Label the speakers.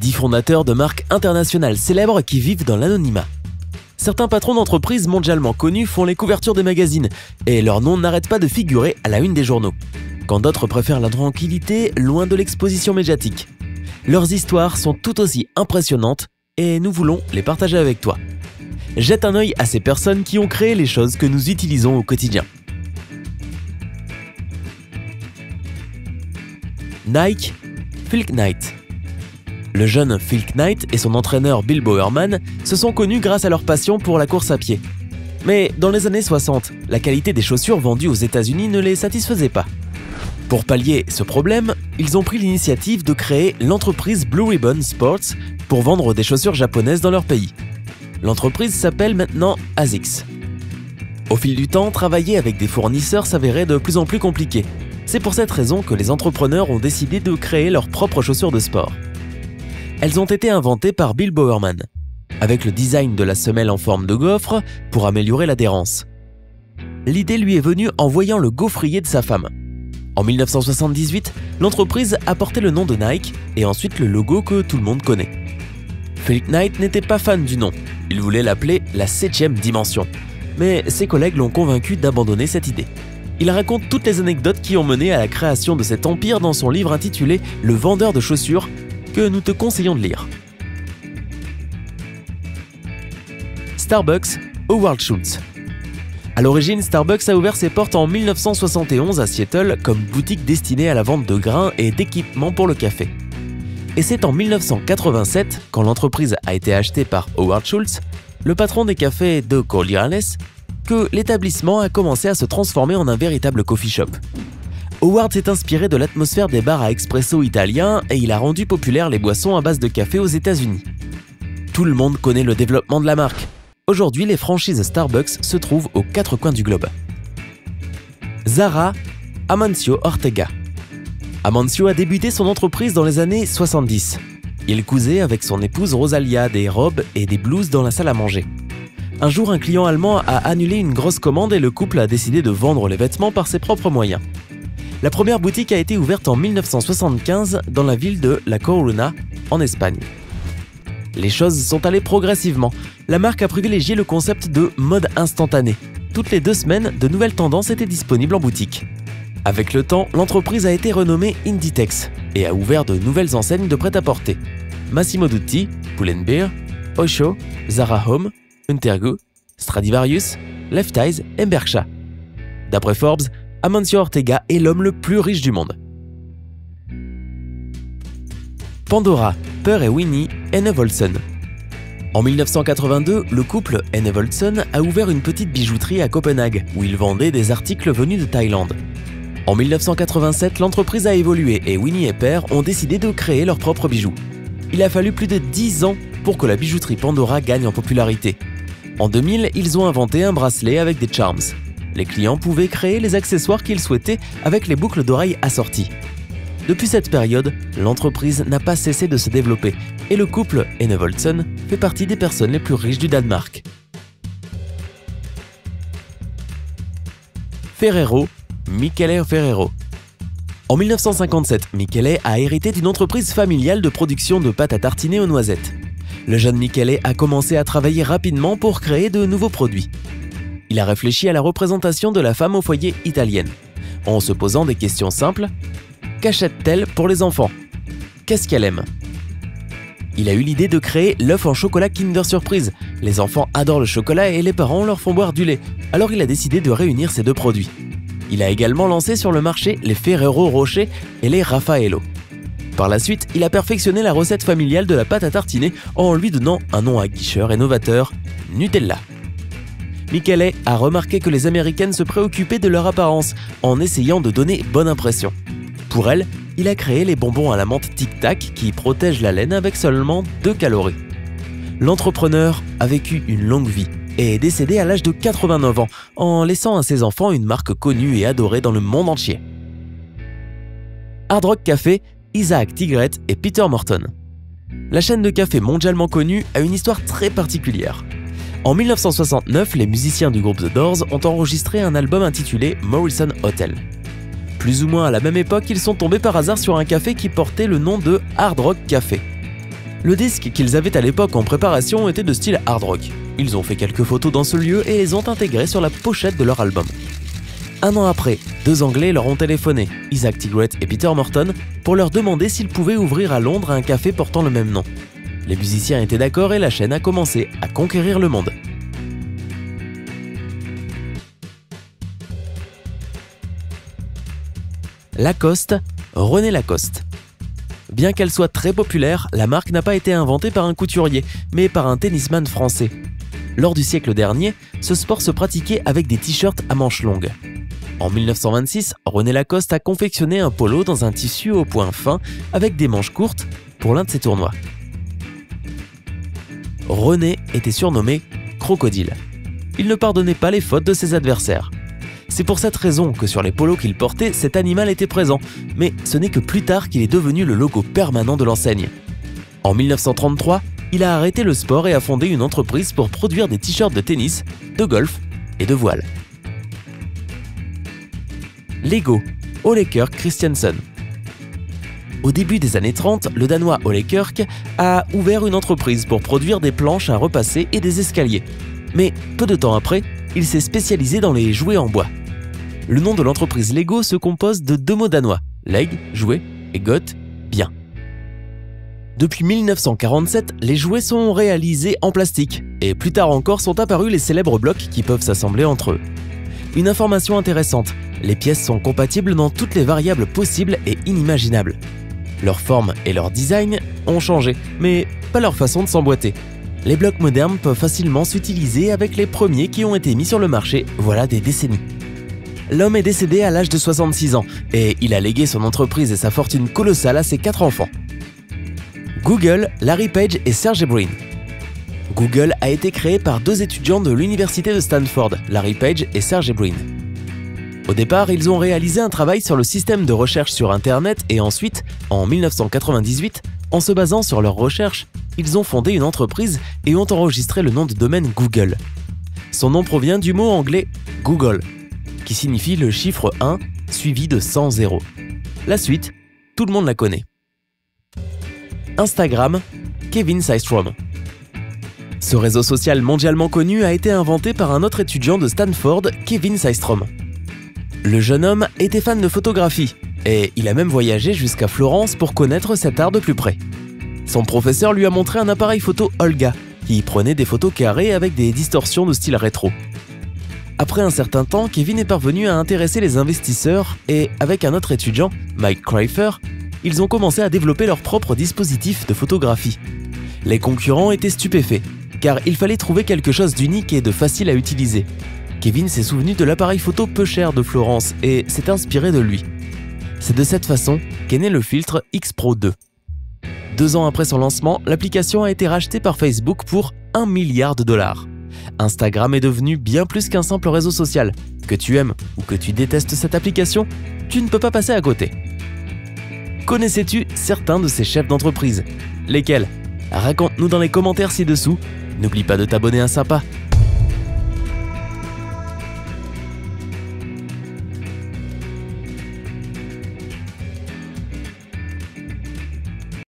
Speaker 1: 10 fondateurs de marques internationales célèbres qui vivent dans l'anonymat. Certains patrons d'entreprises mondialement connus font les couvertures des magazines et leur nom n'arrête pas de figurer à la une des journaux, quand d'autres préfèrent la tranquillité loin de l'exposition médiatique. Leurs histoires sont tout aussi impressionnantes et nous voulons les partager avec toi. Jette un œil à ces personnes qui ont créé les choses que nous utilisons au quotidien. Nike, Phil Knight. Le jeune Phil Knight et son entraîneur Bill Bowerman se sont connus grâce à leur passion pour la course à pied. Mais dans les années 60, la qualité des chaussures vendues aux États-Unis ne les satisfaisait pas. Pour pallier ce problème, ils ont pris l'initiative de créer l'entreprise Blue Ribbon Sports pour vendre des chaussures japonaises dans leur pays. L'entreprise s'appelle maintenant ASICS. Au fil du temps, travailler avec des fournisseurs s'avérait de plus en plus compliqué. C'est pour cette raison que les entrepreneurs ont décidé de créer leurs propres chaussures de sport. Elles ont été inventées par Bill Bowerman, avec le design de la semelle en forme de gaufre pour améliorer l'adhérence. L'idée lui est venue en voyant le gaufrier de sa femme. En 1978, l'entreprise a porté le nom de Nike et ensuite le logo que tout le monde connaît. Phil Knight n'était pas fan du nom, il voulait l'appeler la 7e dimension. Mais ses collègues l'ont convaincu d'abandonner cette idée. Il raconte toutes les anecdotes qui ont mené à la création de cet empire dans son livre intitulé « Le vendeur de chaussures » que nous te conseillons de lire. Starbucks, Howard Schultz. À l'origine, Starbucks a ouvert ses portes en 1971 à Seattle comme boutique destinée à la vente de grains et d'équipements pour le café. Et c'est en 1987, quand l'entreprise a été achetée par Howard Schultz, le patron des cafés de Cordiales, que l'établissement a commencé à se transformer en un véritable coffee shop. Howard s'est inspiré de l'atmosphère des bars à expresso italiens et il a rendu populaires les boissons à base de café aux États-Unis. Tout le monde connaît le développement de la marque. Aujourd'hui, les franchises Starbucks se trouvent aux 4 coins du globe. Zara, Amancio Ortega. Amancio a débuté son entreprise dans les années 70. Il cousait avec son épouse Rosalia des robes et des blouses dans la salle à manger. Un jour, un client allemand a annulé une grosse commande et le couple a décidé de vendre les vêtements par ses propres moyens. La première boutique a été ouverte en 1975 dans la ville de La Coruña, en Espagne. Les choses sont allées progressivement. La marque a privilégié le concept de mode instantané. Toutes les 2 semaines, de nouvelles tendances étaient disponibles en boutique. Avec le temps, l'entreprise a été renommée Inditex et a ouvert de nouvelles enseignes de prêt-à-porter. Massimo Dutti, Pull&Bear, Osho, Zara Home, Untergo, Stradivarius, Left Eyes et Bershka. D'après Forbes, Amancio Ortega est l'homme le plus riche du monde. Pandora, Per et Winnie Enevoldsen. En 1982, le couple Enevoldsen a ouvert une petite bijouterie à Copenhague où ils vendaient des articles venus de Thaïlande. En 1987, l'entreprise a évolué et Winnie et Per ont décidé de créer leurs propres bijoux. Il a fallu plus de 10 ans pour que la bijouterie Pandora gagne en popularité. En 2000, ils ont inventé un bracelet avec des charms. Les clients pouvaient créer les accessoires qu'ils souhaitaient avec les boucles d'oreilles assorties. Depuis cette période, l'entreprise n'a pas cessé de se développer et le couple Enevoldsen fait partie des personnes les plus riches du Danemark. Ferrero, Michele Ferrero. En 1957, Michele a hérité d'une entreprise familiale de production de pâtes à tartiner aux noisettes. Le jeune Michele a commencé à travailler rapidement pour créer de nouveaux produits. Il a réfléchi à la représentation de la femme au foyer italienne, en se posant des questions simples. Qu'achète-t-elle pour les enfants? Qu'est-ce qu'elle aime? Il a eu l'idée de créer l'œuf en chocolat Kinder Surprise. Les enfants adorent le chocolat et les parents leur font boire du lait, alors il a décidé de réunir ces 2 produits. Il a également lancé sur le marché les Ferrero Rocher et les Raffaello. Par la suite, il a perfectionné la recette familiale de la pâte à tartiner en lui donnant un nom aguicheur et novateur, Nutella. Michele a remarqué que les Américaines se préoccupaient de leur apparence en essayant de donner bonne impression. Pour elle, il a créé les bonbons à la menthe Tic Tac qui protègent la laine avec seulement 2 calories. L'entrepreneur a vécu une longue vie et est décédé à l'âge de 89 ans en laissant à ses enfants une marque connue et adorée dans le monde entier. Hard Rock Café, Isaac Tigret et Peter Morton. La chaîne de café mondialement connue a une histoire très particulière. En 1969, les musiciens du groupe The Doors ont enregistré un album intitulé Morrison Hotel. Plus ou moins à la même époque, ils sont tombés par hasard sur un café qui portait le nom de Hard Rock Café. Le disque qu'ils avaient à l'époque en préparation était de style hard rock. Ils ont fait quelques photos dans ce lieu et les ont intégrées sur la pochette de leur album. Un an après, 2 Anglais leur ont téléphoné, Isaac Tigret et Peter Morton, pour leur demander s'ils pouvaient ouvrir à Londres un café portant le même nom. Les musiciens étaient d'accord et la chaîne a commencé à conquérir le monde. Lacoste, René Lacoste. Bien qu'elle soit très populaire, la marque n'a pas été inventée par un couturier, mais par un tennisman français. Lors du siècle dernier, ce sport se pratiquait avec des t-shirts à manches longues. En 1926, René Lacoste a confectionné un polo dans un tissu au point fin avec des manches courtes pour l'un de ses tournois. René était surnommé Crocodile. Il ne pardonnait pas les fautes de ses adversaires. C'est pour cette raison que sur les polos qu'il portait, cet animal était présent, mais ce n'est que plus tard qu'il est devenu le logo permanent de l'enseigne. En 1933, il a arrêté le sport et a fondé une entreprise pour produire des t-shirts de tennis, de golf et de voile. Lego, Ole Kirk Christiansen. Au début des années 30, le Danois Ole Kirk a ouvert une entreprise pour produire des planches à repasser et des escaliers. Mais peu de temps après, il s'est spécialisé dans les jouets en bois. Le nom de l'entreprise Lego se compose de 2 mots danois, leg, jouet, et got, bien. Depuis 1947, les jouets sont réalisés en plastique, et plus tard encore sont apparus les célèbres blocs qui peuvent s'assembler entre eux. Une information intéressante, les pièces sont compatibles dans toutes les variables possibles et inimaginables. Leur forme et leur design ont changé, mais pas leur façon de s'emboîter. Les blocs modernes peuvent facilement s'utiliser avec les premiers qui ont été mis sur le marché, voilà des décennies. L'homme est décédé à l'âge de 66 ans et il a légué son entreprise et sa fortune colossale à ses 4 enfants. Google, Larry Page et Sergey Brin. Google a été créé par 2 étudiants de l'université de Stanford, Larry Page et Sergey Brin. Au départ, ils ont réalisé un travail sur le système de recherche sur Internet et ensuite, en 1998, en se basant sur leurs recherches, ils ont fondé une entreprise et ont enregistré le nom de domaine Google. Son nom provient du mot anglais « Google », qui signifie le chiffre 1 suivi de 100 zéros. La suite, tout le monde la connaît. Instagram, Kevin Systrom. Ce réseau social mondialement connu a été inventé par un autre étudiant de Stanford, Kevin Systrom. Le jeune homme était fan de photographie et il a même voyagé jusqu'à Florence pour connaître cet art de plus près. Son professeur lui a montré un appareil photo Olga qui prenait des photos carrées avec des distorsions de style rétro. Après un certain temps, Kevin est parvenu à intéresser les investisseurs et, avec un autre étudiant, Mike Creifer, ils ont commencé à développer leur propre dispositif de photographie. Les concurrents étaient stupéfaits, car il fallait trouver quelque chose d'unique et de facile à utiliser. Kevin s'est souvenu de l'appareil photo peu cher de Florence et s'est inspiré de lui. C'est de cette façon qu'est né le filtre X Pro 2. 2 ans après son lancement, l'application a été rachetée par Facebook pour $1 milliard. Instagram est devenu bien plus qu'un simple réseau social. Que tu aimes ou que tu détestes cette application, tu ne peux pas passer à côté. Connaissais-tu certains de ces chefs d'entreprise? Lesquels? Raconte-nous dans les commentaires ci-dessous. N'oublie pas de t'abonner à Sympa